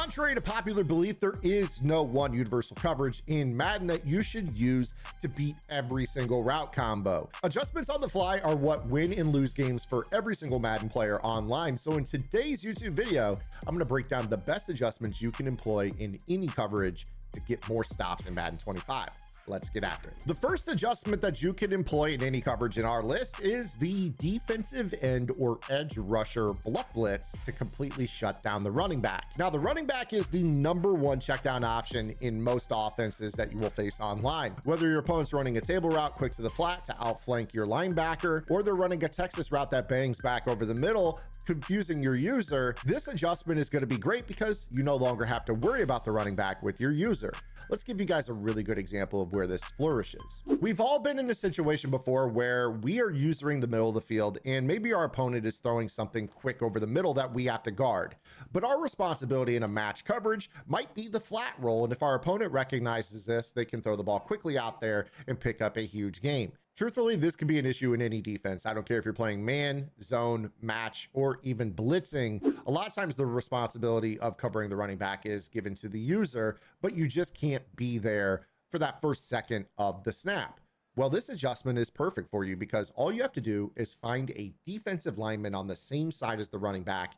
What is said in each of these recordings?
Contrary to popular belief, there is no one universal coverage in Madden that you should use to beat every single route combo. Adjustments on the fly are what win and lose games for every single Madden player online. So in today's YouTube video, I'm going to break down the best adjustments you can employ in any coverage to get more stops in Madden 25. Let's get after it. The first adjustment that you can employ in any coverage in our list is the defensive end or edge rusher Bluff Blitz to completely shut down the running back. Now, the running back is the #1 checkdown option in most offenses that you will face online. Whether your opponent's running a table route quick to the flat to outflank your linebacker, or they're running a Texas route that bangs back over the middle, confusing your user, this adjustment is going to be great because you no longer have to worry about the running back with your user. Let's give you guys a really good example of where this flourishes. We've all been in a situation before where we are using the middle of the field and maybe our opponent is throwing something quick over the middle that we have to guard. But our responsibility in a match coverage might be the flat roll. And if our opponent recognizes this, they can throw the ball quickly out there and pick up a huge game. Truthfully, this can be an issue in any defense. I don't care if you're playing man, zone, match, or even blitzing. A lot of times the responsibility of covering the running back is given to the user, but you just can't be there for that first second of the snap. Well, this adjustment is perfect for you because all you have to do is find a defensive lineman on the same side as the running back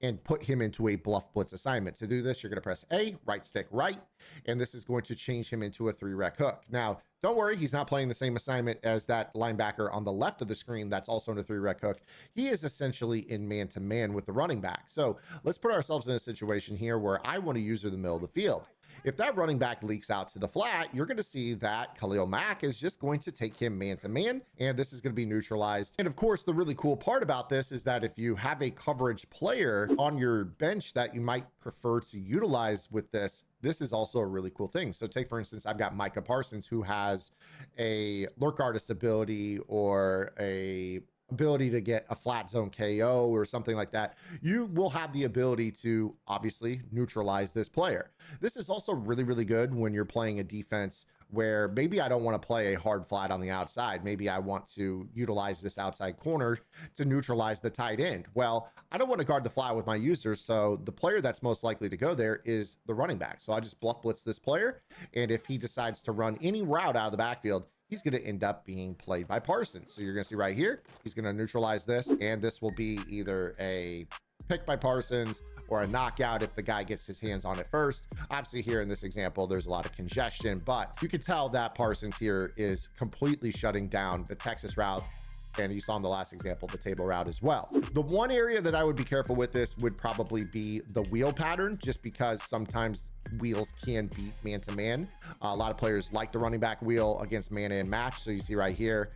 and put him into a bluff blitz assignment. To do this, you're gonna press A, right stick right, and this is going to change him into a 3-rec hook. Now, don't worry, he's not playing the same assignment as that linebacker on the left of the screen that's also in a 3-rec hook. He is essentially in man-to-man with the running back. So let's put ourselves in a situation here where I want to use the middle of the field. If that running back leaks out to the flat, you're going to see that Khalil Mack is just going to take him man-to-man, and this is going to be neutralized. And of course, the really cool part about this is that if you have a coverage player on your bench that you might prefer to utilize with this, this is also a really cool thing. So take, for instance, I've got Micah Parsons, who has a lurk artist ability or a ability to get a flat zone KO or something like that. You will have the ability to obviously neutralize this player. This is also really, really good when you're playing a defense where maybe I don't want to play a hard flat on the outside. Maybe I want to utilize this outside corner to neutralize the tight end. Well, I don't want to guard the flat with my users, so the player that's most likely to go there is the running back. So I just bluff blitz this player, and if he decides to run any route out of the backfield, he's going to end up being played by Parsons. So you're going to see right here, he's going to neutralize this, and this will be either a pick by Parsons or a knockout if the guy gets his hands on it first. Obviously here in this example, there's a lot of congestion, but you can tell that Parsons here is completely shutting down the Texas route. And you saw in the last example, the table route as well. The one area that I would be careful with this would probably be the wheel pattern, just because sometimes wheels can beat man-to-man. A lot of players like the running back wheel against man and match. So you see right here,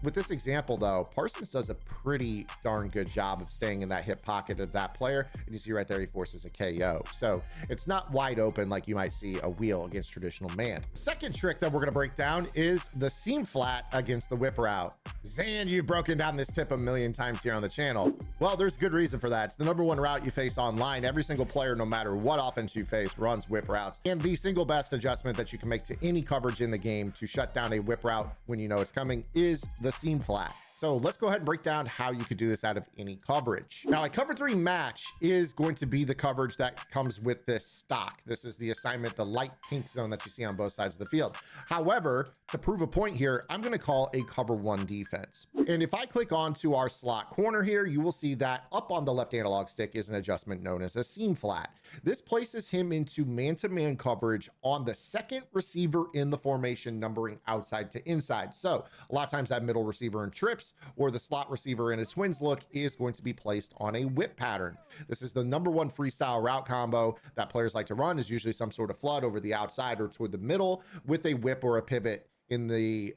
with this example though, Parsons does a pretty darn good job of staying in that hip pocket of that player. And you see right there, he forces a KO. So it's not wide open like you might see a wheel against traditional man. Second trick that we're gonna break down is the seam flat against the whip route. Zan, you've broken down this tip a million times here on the channel. Well, there's good reason for that. It's the #1 route you face online. Every single player, no matter what offense you face, runs whip routes. And the single best adjustment that you can make to any coverage in the game to shut down a whip route when you know it's coming is the seam flat. So let's go ahead and break down how you could do this out of any coverage. Now, a cover 3 match is going to be the coverage that comes with this stock. This is the assignment, the light pink zone that you see on both sides of the field. However, to prove a point here, I'm going to call a cover 1 defense. And if I click onto our slot corner here, you will see that up on the left analog stick is an adjustment known as a seam flat. This places him into man-to-man coverage on the second receiver in the formation, numbering outside to inside. So a lot of times that middle receiver in trips or the slot receiver in a twins look is going to be placed on a whip pattern. This is the #1 freestyle route combo that players like to run, is usually some sort of flood over the outside or toward the middle with a whip or a pivot in the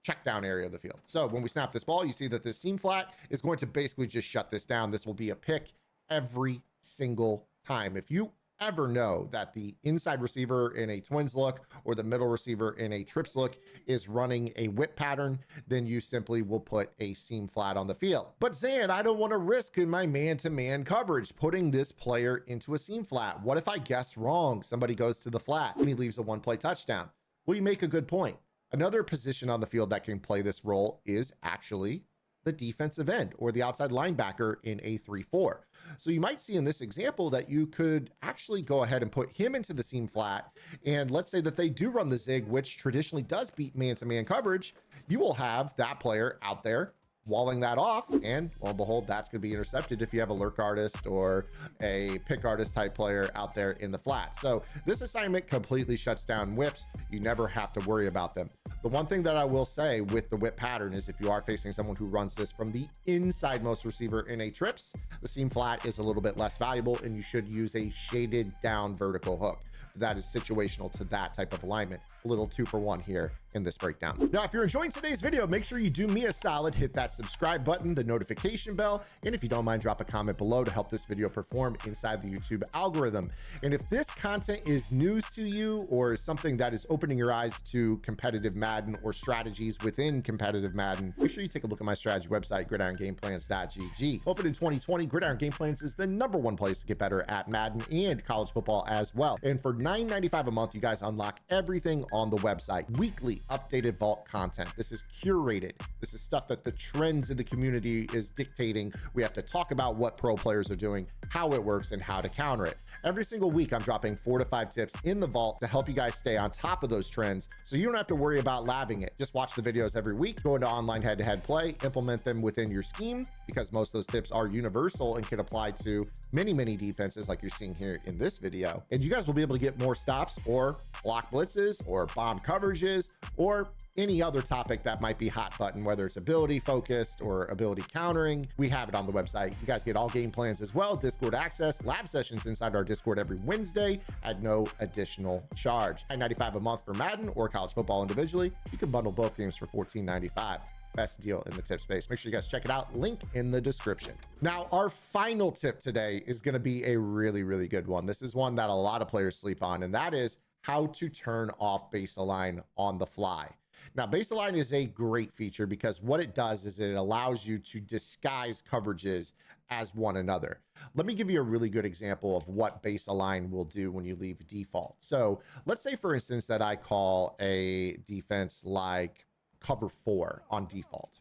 check down area of the field. So when we snap this ball, you see that this seam flat is going to basically just shut this down. This will be a pick every single time. If you ever know that the inside receiver in a twins look or the middle receiver in a trips look is running a whip pattern, then you simply will put a seam flat on the field. But Zan, I don't want to risk in my man-to-man coverage putting this player into a seam flat. What if I guess wrong? Somebody goes to the flat and he leaves a 1-play touchdown. Well, you make a good point. Another position on the field that can play this role is actually the defensive end or the outside linebacker in a 3-4. So you might see in this example that you could actually go ahead and put him into the seam flat. And let's say that they do run the zig, which traditionally does beat man-to-man coverage. You will have that player out there walling that off, and lo and behold, that's going to be intercepted if you have a lurk artist or a pick artist type player out there in the flat. So this assignment completely shuts down whips. You never have to worry about them. The one thing that I will say with the whip pattern is if you are facing someone who runs this from the inside most receiver in a trips, the seam flat is a little bit less valuable, and you should use a shaded down vertical hook. That is situational to that type of alignment. A little 2-for-1 here in this breakdown. Now, if you're enjoying today's video, make sure you do me a solid, hit that subscribe button, the notification bell, and if you don't mind, drop a comment below to help this video perform inside the YouTube algorithm. And if this content is news to you or is something that is opening your eyes to competitive Madden or strategies within competitive Madden, make sure you take a look at my strategy website, gridirongameplans.gg. Open in 2020, Gridiron Game Plans is the #1 place to get better at Madden and college football as well. And for $9.95 a month, you guys unlock everything on the website. Weekly updated vault content. This is curated. This is stuff that the trends in the community is dictating. We have to talk about what pro players are doing, how it works, and how to counter it. Every single week, I'm dropping 4 to 5 tips in the vault to help you guys stay on top of those trends, so you don't have to worry about labbing it. Just watch the videos every week, go into online head-to-head play, implement them within your scheme, because most of those tips are universal and can apply to many defenses like you're seeing here in this video. And you guys will be able to get more stops or block blitzes or bomb coverages or any other topic that might be hot button, whether it's ability focused or ability countering. We have it on the website. You guys get all game plans as well, Discord access, lab sessions inside our Discord every Wednesday at no additional charge. $9.95 a month for Madden or college football individually. You can bundle both games for $14.95. Best deal in the tip space. Make sure you guys check it out. Link in the description. Now, our final tip today is going to be a really good one. This is one that a lot of players sleep on, and that is how to turn off base align on the fly. Now, base align is a great feature because what it does is it allows you to disguise coverages as one another. Let me give you a really good example of what base align will do when you leave default. So let's say, for instance, that I call a defense like cover 4 on default,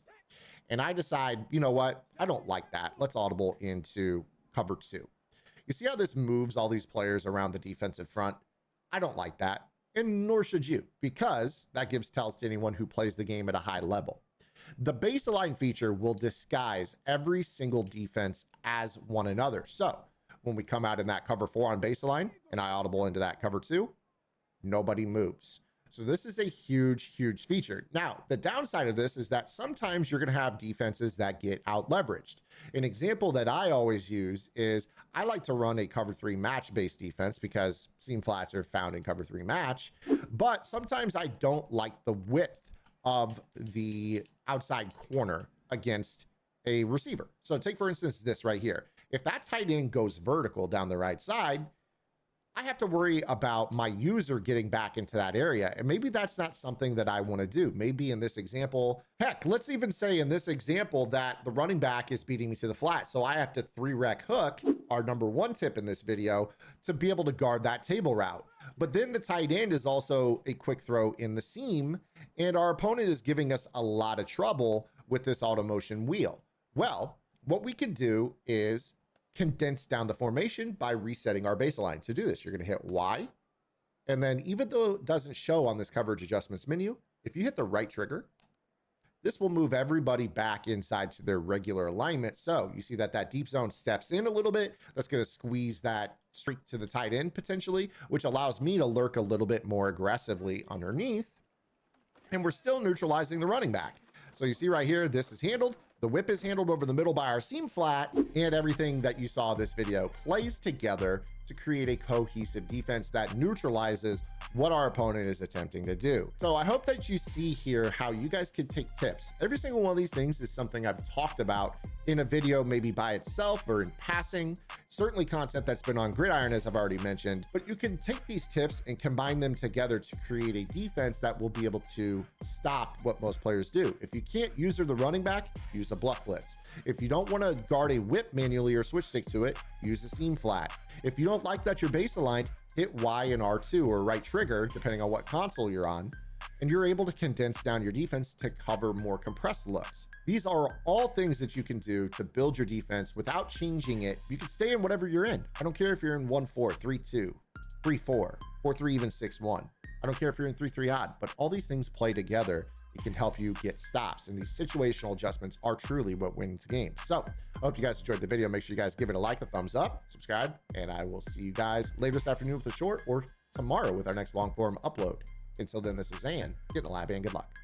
and I decide, you know what, I don't like that. Let's audible into cover 2. You see how this moves all these players around the defensive front? I don't like that, and nor should you, because that gives tells to anyone who plays the game at a high level. The base align feature will disguise every single defense as one another. So when we come out in that cover 4 on base align and I audible into that cover 2, nobody moves. So this is a huge feature. Now, the downside of this is that sometimes you're going to have defenses that get out leveraged. An example that I always use is I like to run a cover 3 match based defense because seam flats are found in cover 3 match, but sometimes I don't like the width of the outside corner against a receiver. So take, for instance, this right here. If that tight end goes vertical down the right side, I have to worry about my user getting back into that area. And maybe that's not something that I want to do. Maybe in this example, heck, let's even say in this example that the running back is beating me to the flat. So I have to 3-rec hook, our #1 tip in this video, to be able to guard that table route. But then the tight end is also a quick throw in the seam, and our opponent is giving us a lot of trouble with this auto motion wheel. Well, what we can do is condense down the formation by resetting our baseline. To do this, you're going to hit Y, and then even though it doesn't show on this coverage adjustments menu, if you hit the right trigger, this will move everybody back inside to their regular alignment. So you see that that deep zone steps in a little bit. That's going to squeeze that streak to the tight end potentially, which allows me to lurk a little bit more aggressively underneath, and we're still neutralizing the running back. So you see right here, this is handled. The whip is handled over the middle by our seam flat, and everything that you saw in this video plays together to create a cohesive defense that neutralizes what our opponent is attempting to do. So I hope that you see here how you guys can take tips. Every single one of these things is something I've talked about in a video, maybe by itself or in passing, certainly content that's been on Gridiron, as I've already mentioned, but you can take these tips and combine them together to create a defense that will be able to stop what most players do. If you can't user the running back, use a bluff blitz. If you don't want to guard a whip manually or switch stick to it, use a seam flat. If you don't like that you're base aligned, hit Y and R2 or right trigger, depending on what console you're on, and you're able to condense down your defense to cover more compressed looks. These are all things that you can do to build your defense without changing it. You can stay in whatever you're in. I don't care if you're in 1-4, 3-2, 3-4, 4-3, even 6-1. I don't care if you're in 3-3 odd, but all these things play together. It can help you get stops, and these situational adjustments are truly what wins games. So I hope you guys enjoyed the video. Make sure you guys give it a like, a thumbs up, subscribe, and I will see you guys later this afternoon with a short, or tomorrow with our next long form upload. Until then, this is Zan. Get in the lab and good luck.